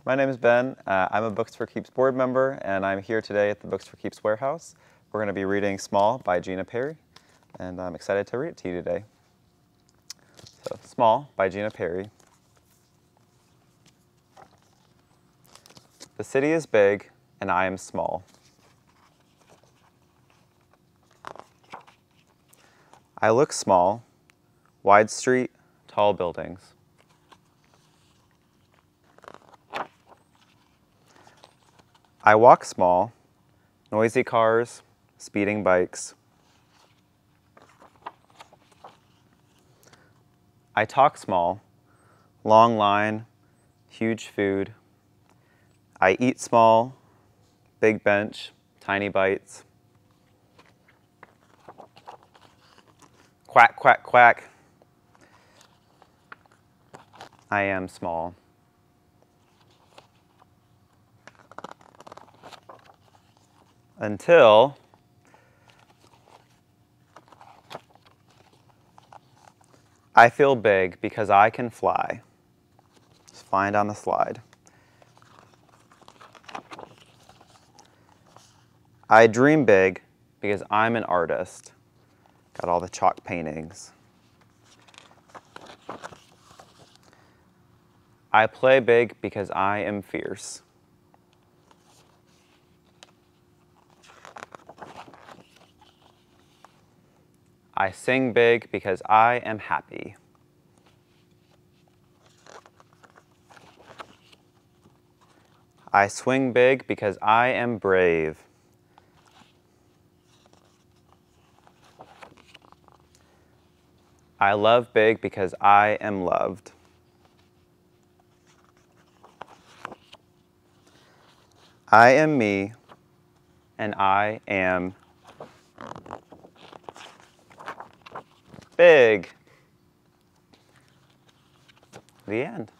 My name is Ben. I'm a Books for Keeps board member, and I'm here today at the Books for Keeps warehouse. We're going to be reading Small by Gina Perry, and I'm excited to read it to you today. So, Small by Gina Perry. The city is big, and I am small. I look small, wide street, tall buildings. I walk small, noisy cars, speeding bikes. I talk small, long line, huge food. I eat small, big bench, tiny bites. Quack, quack, quack. I am small. Until I feel big because I can fly. Just flying down the slide. I dream big because I'm an artist. Got all the chalk paintings. I play big because I am fierce. I sing big because I am happy. I swing big because I am brave. I love big because I am loved. I am me, and I am big. The end.